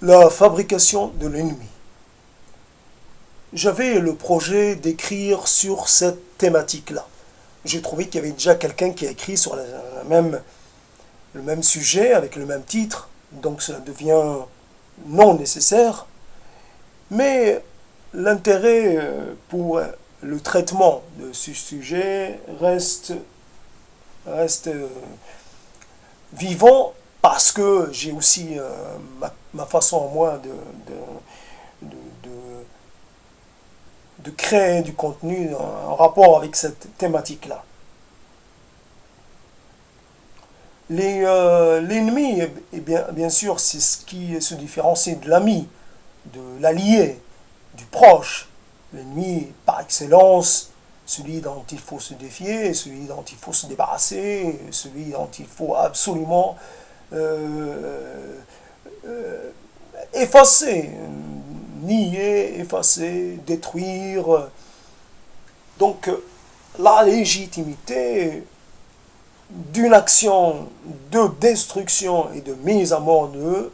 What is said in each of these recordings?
La fabrication de l'ennemi. J'avais le projet d'écrire sur cette thématique-là. J'ai trouvé qu'il y avait déjà quelqu'un qui a écrit sur le même sujet, avec le même titre, donc cela devient non nécessaire. Mais l'intérêt pour le traitement de ce sujet reste vivant parce que j'ai aussi ma façon à moi de, de, de créer du contenu en rapport avec cette thématique-là. L'ennemi, bien sûr, c'est ce qui se différencie de l'ami, de l'allié, du proche. L'ennemi, par excellence, celui dont il faut se défier, celui dont il faut se débarrasser, celui dont il faut absolument euh, euh, effacer, nier, effacer, détruire. Donc, la légitimité d'une action de destruction et de mise à mort de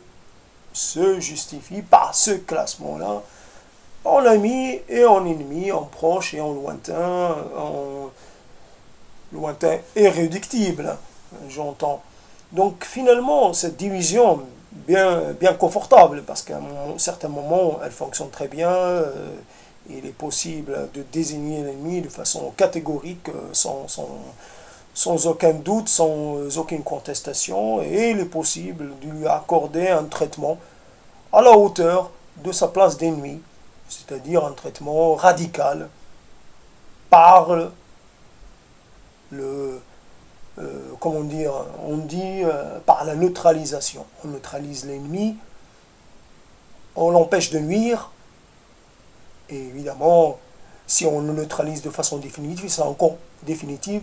se justifie par ce classement-là en ami et en ennemi, en proche et en lointain irréductible, j'entends. Donc finalement, cette division, bien confortable, parce qu'à un certain moment, elle fonctionne très bien, il est possible de désigner l'ennemi de façon catégorique, sans aucun doute, sans aucune contestation, et il est possible de lui accorder un traitement à la hauteur de sa place d'ennemi, c'est-à-dire un traitement radical par le, comment dire, on dit par la neutralisation. On neutralise l'ennemi, on l'empêche de nuire, et évidemment, si on le neutralise de façon définitive,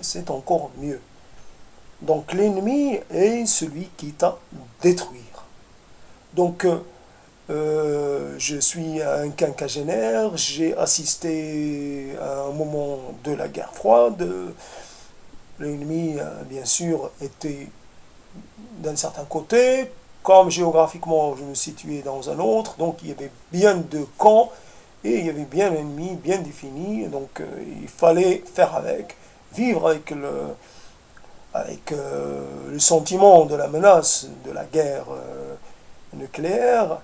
c'est encore mieux. Donc l'ennemi est celui qui t'a détruire. Donc je suis un quinquagénaire, j'ai assisté à un moment de la guerre froide. L'ennemi, bien sûr, était d'un certain côté, comme géographiquement je me situais dans un autre, donc il y avait bien deux camps et il y avait bien l'ennemi bien défini, donc il fallait faire avec, vivre avec le sentiment de la menace de la guerre nucléaire.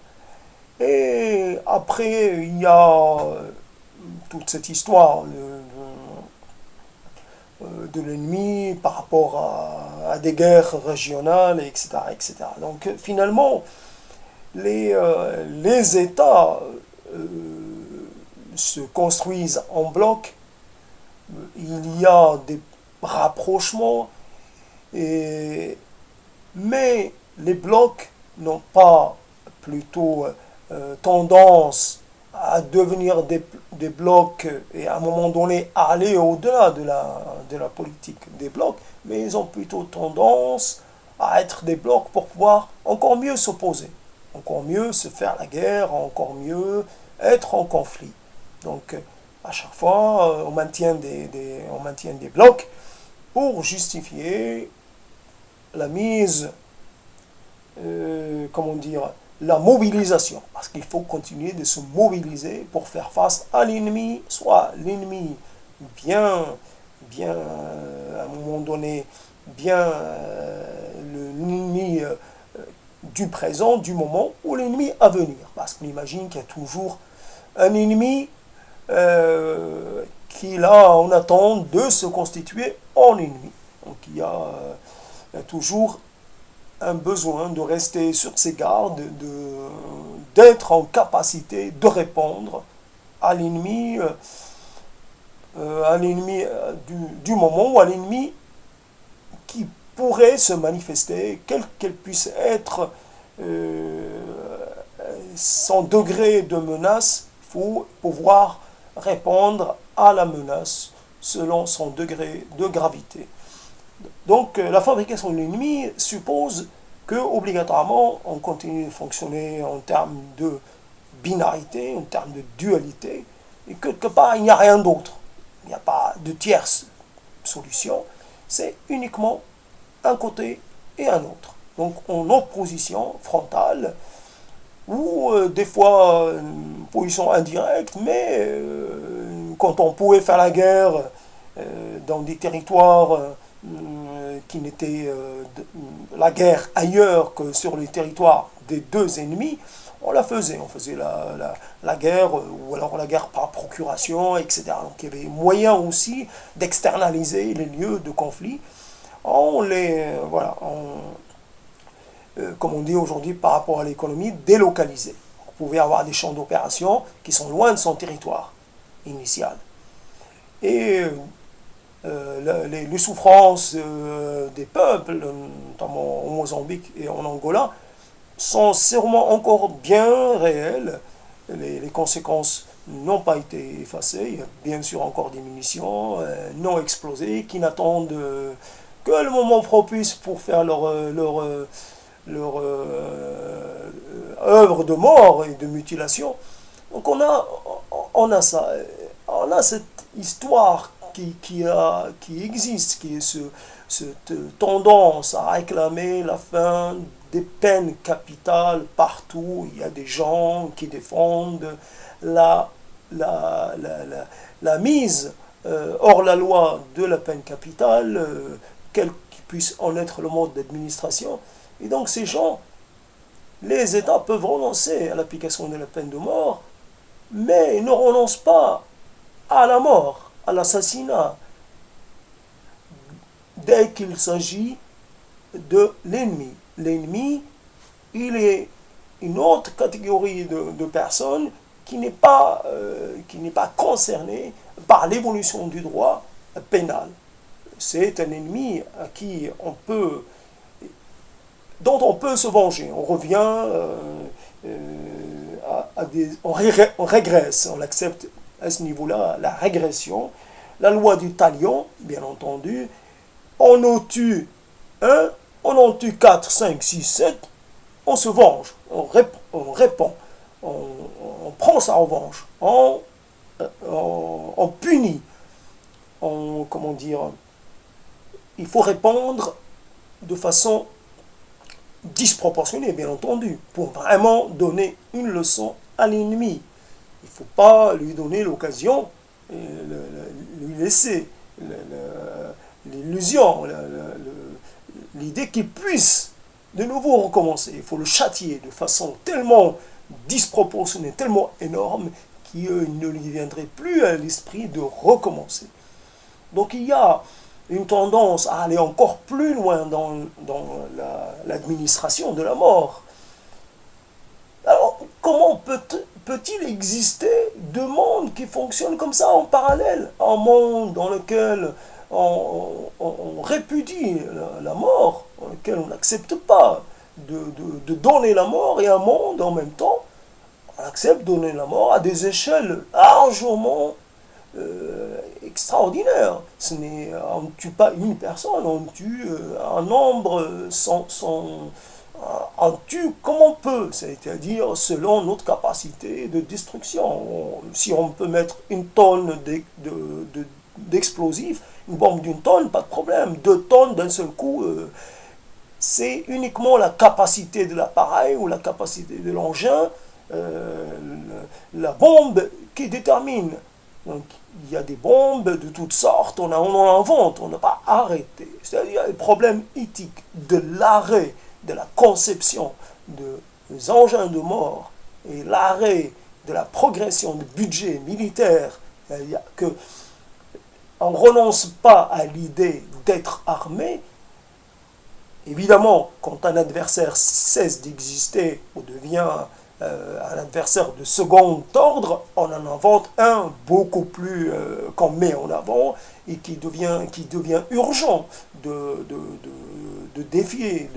Et après, il y a toute cette histoire de l'ennemi par rapport à des guerres régionales, etc. etc. Donc finalement, les États se construisent en bloc, il y a des rapprochements, mais les blocs n'ont pas plutôt tendance à devenir des blocs et à un moment donné à aller au-delà de la politique des blocs, mais ils ont plutôt tendance à être des blocs pour pouvoir encore mieux s'opposer, encore mieux se faire la guerre, encore mieux être en conflit. Donc à chaque fois, on maintient on maintient des blocs pour justifier la mise, comment dire, la mobilisation, parce qu'il faut continuer de se mobiliser pour faire face à l'ennemi, soit l'ennemi à un moment donné, l'ennemi du présent, du moment, ou l'ennemi à venir, parce qu'on imagine qu'il y a toujours un ennemi qui, là, en attend de se constituer en ennemi. Donc il y a toujours un besoin de rester sur ses gardes, d'être en capacité de répondre à l'ennemi du moment ou à l'ennemi qui pourrait se manifester, quel qu'elle puisse être son degré de menace. Il faut pouvoir répondre à la menace selon son degré de gravité. Donc la fabrication de l'ennemi suppose que obligatoirement on continue de fonctionner en termes de binarité, en termes de dualité, et que quelque part il n'y a rien d'autre. Il n'y a pas de tierce solution, c'est uniquement un côté et un autre. Donc en opposition frontale, ou des fois position indirecte, mais quand on pouvait faire la guerre dans des territoires qui n'étaient la guerre ailleurs que sur les territoires des deux ennemis, on la faisait. On faisait la guerre, ou alors la guerre par procuration, etc. Donc il y avait moyen aussi d'externaliser les lieux de conflit. On les, voilà, comme on dit aujourd'hui par rapport à l'économie, délocaliser. Vous pouvez avoir des champs d'opération qui sont loin de son territoire initial. Et les souffrances des peuples, notamment au Mozambique et en Angola, sont sûrement encore bien réelles. Les conséquences n'ont pas été effacées. Il y a bien sûr encore des munitions non explosées qui n'attendent que le moment propice pour faire leur œuvre de mort et de mutilation. Donc on a ça. On a cette histoire qui existe, qui est cette tendance à réclamer la fin des peines capitales partout. Il y a des gens qui défendent la, la mise hors la loi de la peine capitale, quel qui puisse en être le mode d'administration. Et donc ces gens, les États peuvent renoncer à l'application de la peine de mort, mais ils ne renoncent pas à la mort, à l'assassinat, dès qu'il s'agit de l'ennemi. L'ennemi, il est une autre catégorie de personnes qui n'est pas concernée par l'évolution du droit pénal. C'est un ennemi à qui dont on peut se venger. On revient on régresse, on accepte à ce niveau-là la régression. La loi du talion, bien entendu, on en tue un, on en tue 4, 5, 6, 7, on se venge, on répond, on prend sa revanche, on punit, comment dire, il faut répondre de façon disproportionnée, bien entendu, pour vraiment donner une leçon à l'ennemi. Il ne faut pas lui donner l'occasion, lui laisser l'illusion, l'idée qu'il puisse de nouveau recommencer. Il faut le châtier de façon tellement disproportionnée, tellement énorme, qu'il ne lui viendrait plus à l'esprit de recommencer. Donc il y a une tendance à aller encore plus loin dans l'administration de la mort. Alors, comment peut-il exister deux mondes qui fonctionnent comme ça en parallèle? Un monde dans lequel on répudie la mort, dans lequel on n'accepte pas de donner la mort, et un monde en même temps, on accepte de donner la mort à des échelles largement extraordinaires. On ne tue pas une personne, on tue un nombre on tue comme on peut, c'est-à-dire selon notre capacité de destruction. Si on peut mettre une tonne d'explosifs, une bombe d'une tonne, pas de problème. 2 tonnes d'un seul coup, c'est uniquement la capacité de l'appareil ou la capacité de l'engin, la bombe qui détermine. Donc, il y a des bombes de toutes sortes, on en invente, on n'a pas arrêté. C'est-à-dire le problème éthique de l'arrêt de la conception des engins de mort et l'arrêt de la progression du budget militaire, que on ne renonce pas à l'idée d'être armé. Évidemment, quand un adversaire cesse d'exister ou devient un adversaire de second ordre, on en invente un beaucoup plus qu'on met en avant et qui devient urgent de défier,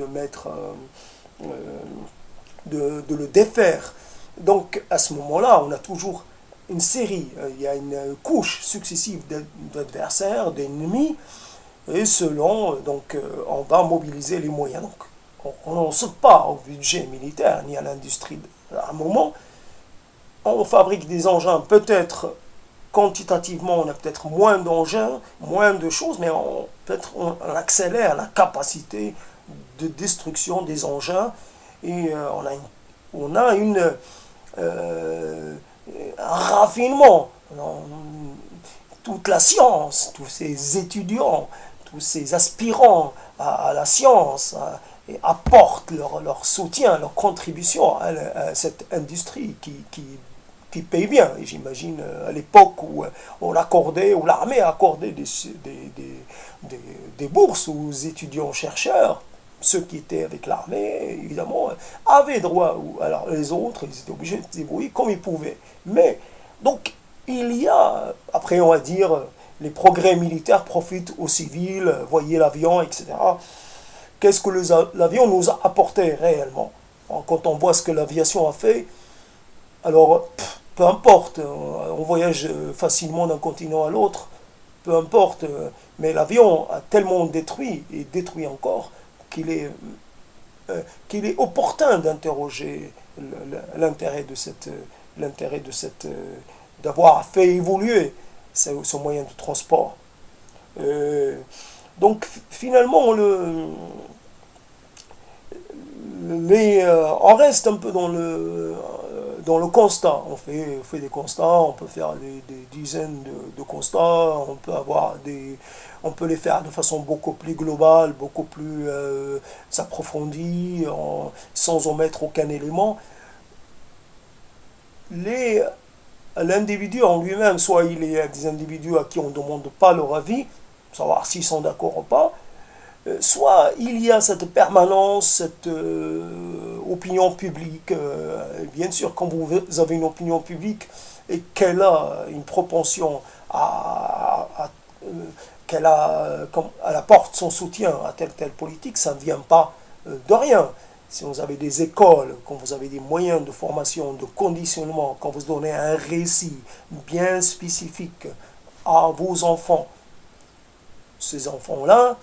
de le défaire. Donc à ce moment-là, on a toujours une série, il y a une couche successive d'adversaires, d'ennemis, et selon, donc on va mobiliser les moyens. Donc on ne renonce pas au budget militaire ni à l'industrie. À un moment, on fabrique des engins, peut-être quantitativement, on a peut-être moins d'engins, moins de choses, mais peut-être on accélère la capacité de destruction des engins, et on a on a un raffinement dans toute la science, tous ces étudiants, tous ces aspirants à la science et apportent leur soutien, leur contribution à cette industrie qui paye bien. Et j'imagine à l'époque où on accordait, où l'armée accordait des bourses aux étudiants-chercheurs, ceux qui étaient avec l'armée, évidemment, avaient droit. Alors les autres, ils étaient obligés de se débrouiller comme ils pouvaient. Mais, donc, il y a, après on va dire, les progrès militaires profitent aux civils, voyez l'avion, etc. Qu'est-ce que l'avion nous a apporté réellement? Quand on voit ce que l'aviation a fait, alors, peu importe, on voyage facilement d'un continent à l'autre, peu importe, mais l'avion a tellement détruit, et détruit encore, qu'il est opportun d'interroger l'intérêt de d'avoir fait évoluer ce moyen de transport. Donc finalement, on reste un peu dans le constat. On fait des constats, on peut faire des dizaines de constats, on peut les faire de façon beaucoup plus globale, beaucoup plus approfondie, sans omettre aucun élément. L'individu en lui-même, soit il y a des individus à qui on ne demande pas leur avis, savoir s'ils sont d'accord ou pas, soit il y a cette permanence, cette opinion publique. Bien sûr, quand vous avez une opinion publique et qu'elle a une propension qu'elle apporte son soutien à telle politique, ça ne vient pas de rien. Si vous avez des écoles, quand vous avez des moyens de formation, de conditionnement, quand vous donnez un récit bien spécifique à vos enfants, ces enfants-là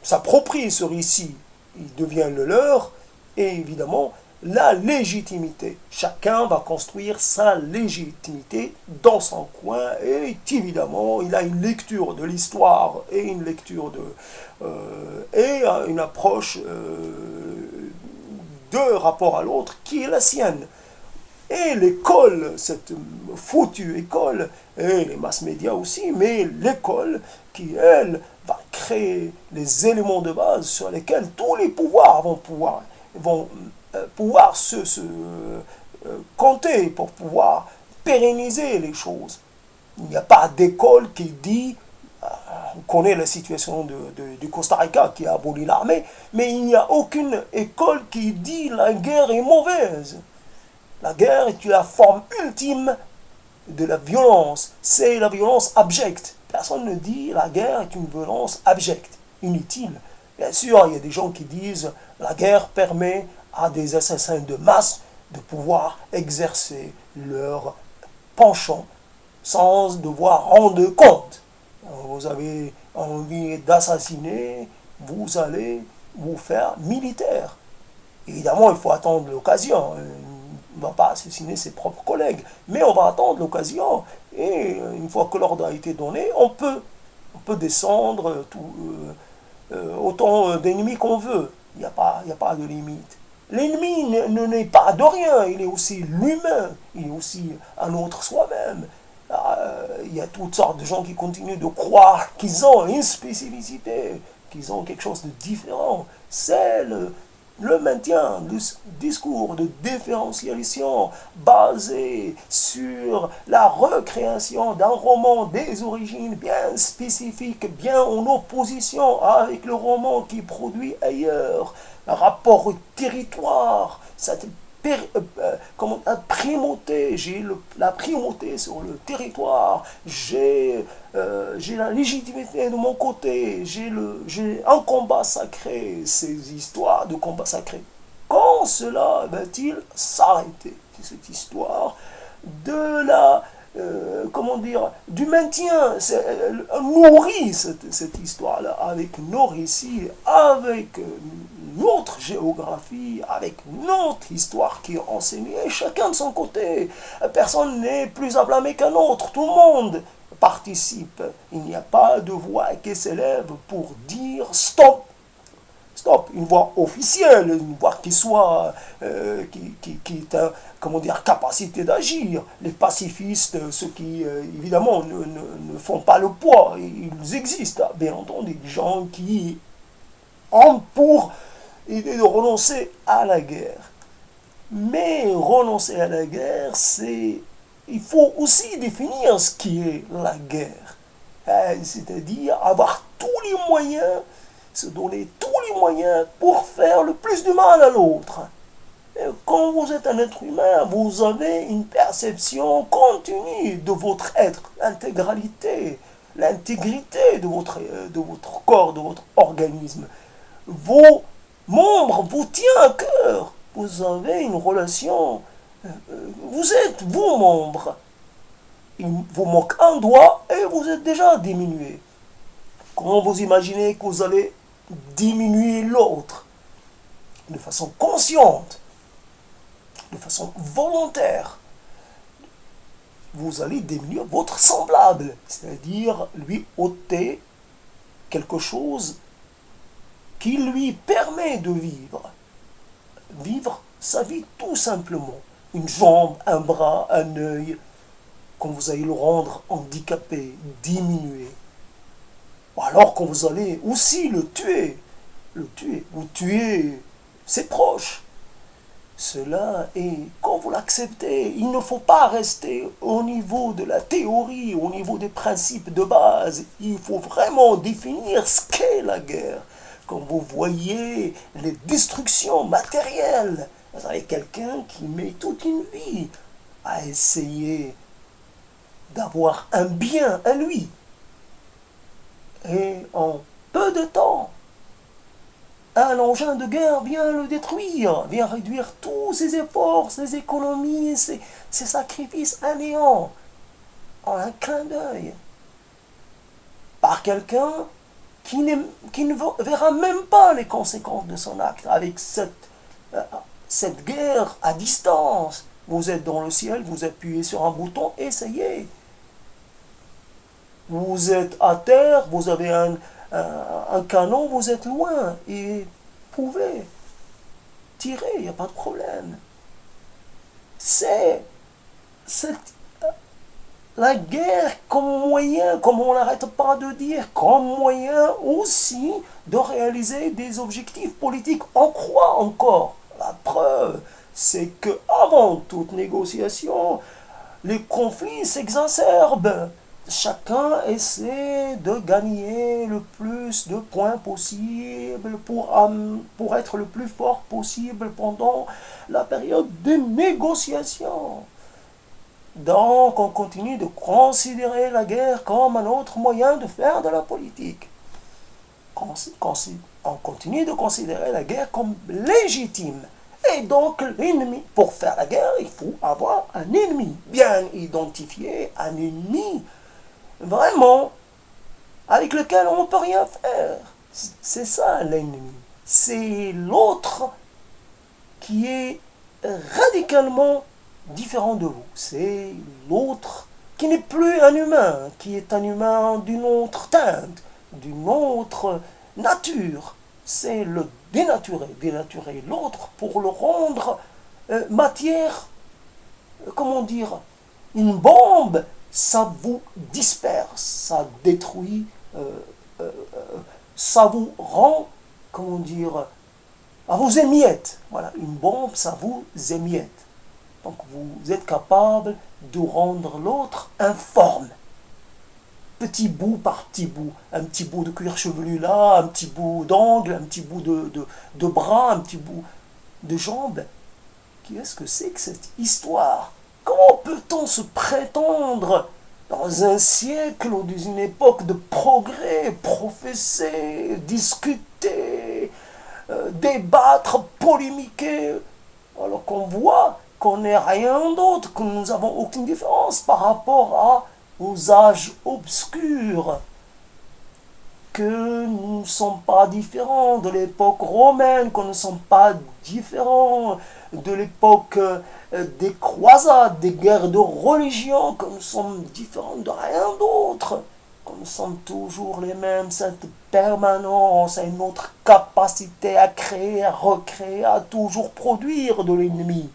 s'approprient ce récit, il devient le leur, et évidemment, la légitimité. Chacun va construire sa légitimité dans son coin, et évidemment, il a une lecture de l'histoire et une lecture et une approche de rapport à l'autre qui est la sienne. Et l'école, cette foutue école, et les mass-médias aussi, mais l'école qui, elle, va créer les éléments de base sur lesquels tous les pouvoirs vont pouvoir se compter pour pouvoir pérenniser les choses. Il n'y a pas d'école qui dit, on connaît la situation du Costa Rica qui a aboli l'armée, mais il n'y a aucune école qui dit la guerre est mauvaise. La guerre est la forme ultime de la violence. C'est la violence abjecte. Personne ne dit la guerre est une violence abjecte, inutile. Bien sûr, il y a des gens qui disent la guerre permet à des assassins de masse de pouvoir exercer leur penchant sans devoir rendre compte. Vous avez envie d'assassiner, vous allez vous faire militaire. Évidemment, il faut attendre l'occasion. On ne va pas assassiner ses propres collègues, mais on va attendre l'occasion, et une fois que l'ordre a été donné, on peut descendre autant d'ennemis qu'on veut. Il n'y a pas de limite. L'ennemi ne naît pas de rien, il est aussi l'humain, il est aussi un autre soi-même. Il y a toutes sortes de gens qui continuent de croire qu'ils ont une spécificité, qu'ils ont quelque chose de différent. C'est le maintien du discours de différenciation basé sur la recréation d'un roman des origines bien spécifiques, bien en opposition avec le roman qui est produit ailleurs. Un rapport au territoire, cette primauté, j'ai la primauté sur le territoire, j'ai la légitimité de mon côté, j'ai un combat sacré, ces histoires de combat sacré. Quand cela va-t-il s'arrêter? Cette histoire de du maintien, nourrit cette histoire-là avec nos récits, avec notre géographie, avec notre histoire qui est enseignée, chacun de son côté. Personne n'est plus à blâmer qu'un autre, tout le monde participe. Il n'y a pas de voix qui s'élève pour dire stop. stop, une voie officielle, une voie qui soit, qui est, comment dire, capacité d'agir. Les pacifistes, ceux qui, évidemment, ne font pas le poids, ils existent, bien entendu, des gens qui ont pour idée de renoncer à la guerre. Mais renoncer à la guerre, c'est... Il faut aussi définir ce qui est la guerre. C'est-à-dire avoir tous les moyens, se donner tous les moyens pour faire le plus de mal à l'autre. Quand vous êtes un être humain, vous avez une perception continue de votre être, l'intégralité, l'intégrité de votre corps, de votre organisme. Vos membres vous tiennent à cœur. Vous avez une relation. Vous êtes vos membres. Il vous manque un doigt et vous êtes déjà diminué. Comment vous imaginez que vous allez diminuer l'autre de façon consciente, de façon volontaire? Vous allez diminuer votre semblable, c'est-à-dire lui ôter quelque chose qui lui permet de vivre. Vivre sa vie tout simplement. Une jambe, un bras, un œil, quand vous allez le rendre handicapé, diminué. Ou alors quand vous allez aussi le tuer, vous tuez ses proches. Cela est, quand vous l'acceptez, il ne faut pas rester au niveau de la théorie, au niveau des principes de base. Il faut vraiment définir ce qu'est la guerre. Quand vous voyez les destructions matérielles, vous avez quelqu'un qui met toute une vie à essayer d'avoir un bien à lui. Et en peu de temps, un engin de guerre vient le détruire, vient réduire tous ses efforts, ses économies, ses sacrifices à néant, en un clin d'œil, par quelqu'un qui ne verra même pas les conséquences de son acte, avec cette guerre à distance. Vous êtes dans le ciel, vous appuyez sur un bouton, essayez. Vous êtes à terre, vous avez un canon, vous êtes loin et pouvez tirer, il n'y a pas de problème. C'est la guerre comme moyen, comme on n'arrête pas de dire, comme moyen aussi de réaliser des objectifs politiques. On croit encore. La preuve, c'est que avant toute négociation, les conflits s'exacerbent. Chacun essaie de gagner le plus de points possible pour être le plus fort possible pendant la période de négociation. Donc, on continue de considérer la guerre comme un autre moyen de faire de la politique. On continue de considérer la guerre comme légitime. Et donc, l'ennemi, pour faire la guerre, il faut avoir un ennemi bien identifié, un ennemi vraiment avec lequel on ne peut rien faire. C'est ça l'ennemi. C'est l'autre qui est radicalement différent de vous. C'est l'autre qui n'est plus un humain, qui est un humain d'une autre teinte, d'une autre nature. C'est le dénaturer l'autre pour le rendre matière, comment dire, une bombe. Ça vous disperse, ça détruit, ça vous rend, comment dire, à vous émiettes. Voilà, une bombe, ça vous émiette. Donc vous êtes capable de rendre l'autre informe. Petit bout par petit bout. Un petit bout de cuir chevelu là, un petit bout d'angle, un petit bout de bras, un petit bout de jambe. Qu'est-ce que c'est que cette histoire? Comment peut-on se prétendre dans un siècle ou dans une époque de progrès, professer, discuter, débattre, polémiquer, alors qu'on voit qu'on n'est rien d'autre, que nous n'avons aucune différence par rapport aux âges obscurs, que nous ne sommes pas différents de l'époque romaine, que nous ne sommes pas différents de l'époque des croisades, des guerres de religion, que nous sommes différents de rien d'autre, que nous sommes toujours les mêmes, cette permanence et notre capacité à créer, à recréer, à toujours produire de l'ennemi,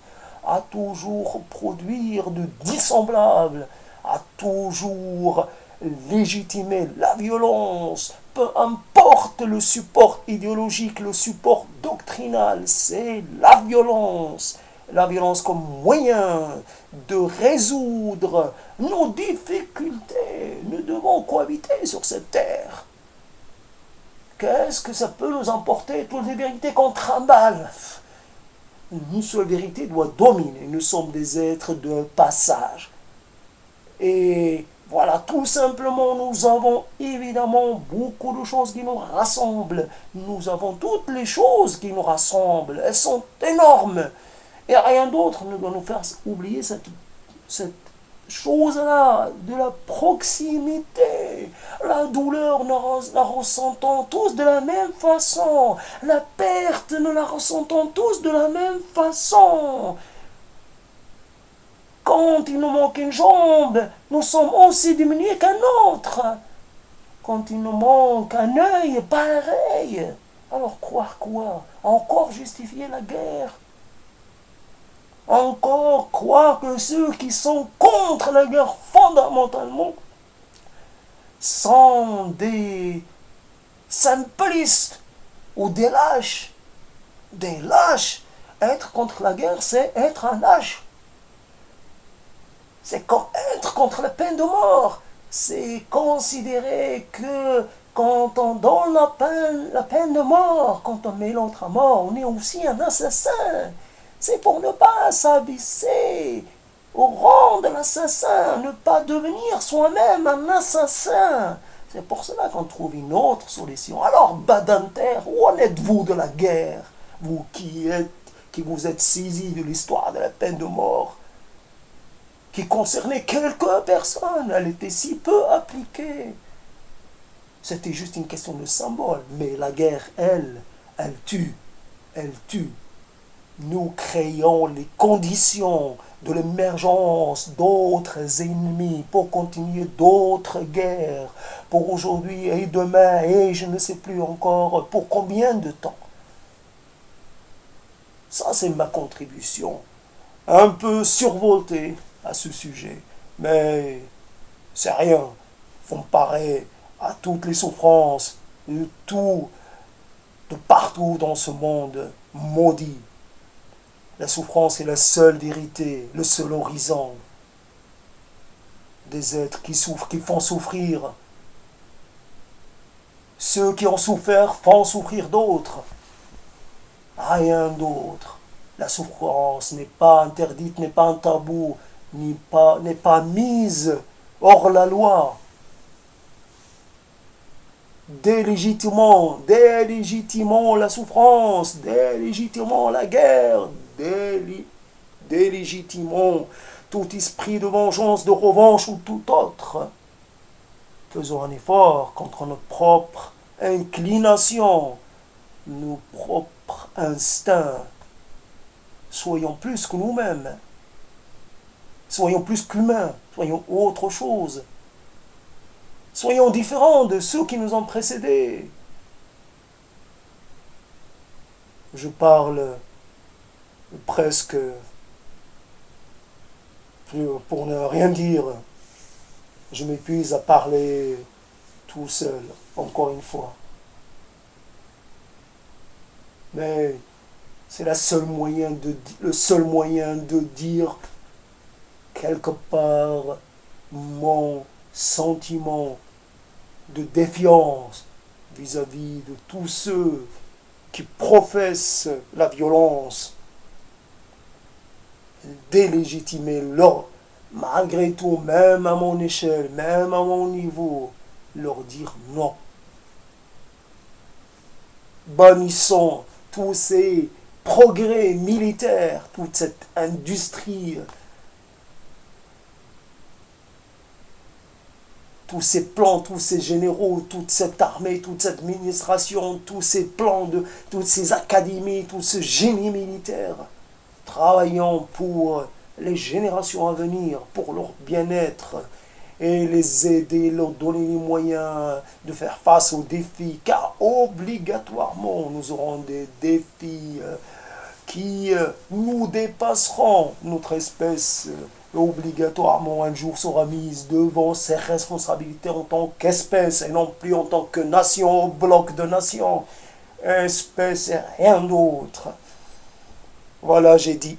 à toujours produire de dissemblables, à toujours légitimer la violence, peu importe le support idéologique, le support doctrinal, c'est la violence. La violence comme moyen de résoudre nos difficultés. Nous devons cohabiter sur cette terre. Qu'est-ce que ça peut nous emporter, toutes les vérités qu'on trimballe? Une seule vérité doit dominer. Nous sommes des êtres de passage. Et voilà, tout simplement, nous avons évidemment beaucoup de choses qui nous rassemblent. Nous avons toutes les choses qui nous rassemblent. Elles sont énormes. Et rien d'autre ne doit nous faire oublier cette chose-là, de la proximité. La douleur, nous la ressentons tous de la même façon. La perte, nous la ressentons tous de la même façon. Quand il nous manque une jambe, nous sommes aussi diminués qu'un autre. Quand il nous manque un œil, pareil. Alors croire quoi? Encore justifier la guerre? Encore croire que ceux qui sont contre la guerre fondamentalement sont des simplistes ou des lâches. Des lâches. Être contre la guerre, c'est être un lâche. C'est comme être contre la peine de mort. C'est considérer que quand on donne la peine de mort, quand on met l'autre à mort, on est aussi un assassin. C'est pour ne pas s'abaisser au rang de l'assassin, ne pas devenir soi-même un assassin. C'est pour cela qu'on trouve une autre solution. Alors, Badinter, où en êtes-vous de la guerre? Vous qui vous êtes saisi de l'histoire de la peine de mort, qui concernait quelques personnes, elle était si peu appliquée. C'était juste une question de symbole. Mais la guerre, elle tue. Elle tue. Nous créons les conditions de l'émergence d'autres ennemis pour continuer d'autres guerres, pour aujourd'hui et demain et je ne sais plus encore pour combien de temps. Ça, c'est ma contribution, un peu survoltée à ce sujet, mais c'est rien comparé à toutes les souffrances de partout dans ce monde maudit. La souffrance est la seule vérité, le seul horizon. Des êtres qui souffrent, qui font souffrir. Ceux qui ont souffert font souffrir d'autres. Rien d'autre. La souffrance n'est pas interdite, n'est pas un tabou, n'est pas mise hors la loi. Délégitimons la souffrance, délégitimons la guerre, délégitimons tout esprit de vengeance, de revanche ou tout autre. Faisons un effort contre notre propre inclination, nos propres instincts. Soyons plus que nous-mêmes. Soyons plus qu'humains. Soyons autre chose. Soyons différents de ceux qui nous ont précédés. Je parle presque, pour ne rien dire, je m'épuise à parler tout seul, encore une fois. Mais c'est le seul moyen de dire quelque part mon sentiment de défiance vis-à-vis de tous ceux qui professent la violence, délégitimer leur, malgré tout, même à mon échelle, même à mon niveau, leur dire non. Bannissons tous ces progrès militaires, toute cette industrie, tous ces plans, tous ces généraux, toute cette armée, toute cette administration, tous ces plans, toutes ces académies, tout ce génie militaire. Travaillons pour les générations à venir, pour leur bien-être et les aider, leur donner les moyens de faire face aux défis, car obligatoirement nous aurons des défis qui nous dépasseront. Notre espèce obligatoirement un jour sera mise devant ses responsabilités en tant qu'espèce et non plus en tant que nation, bloc de nations. Espèce et rien d'autre. Voilà, j'ai dit.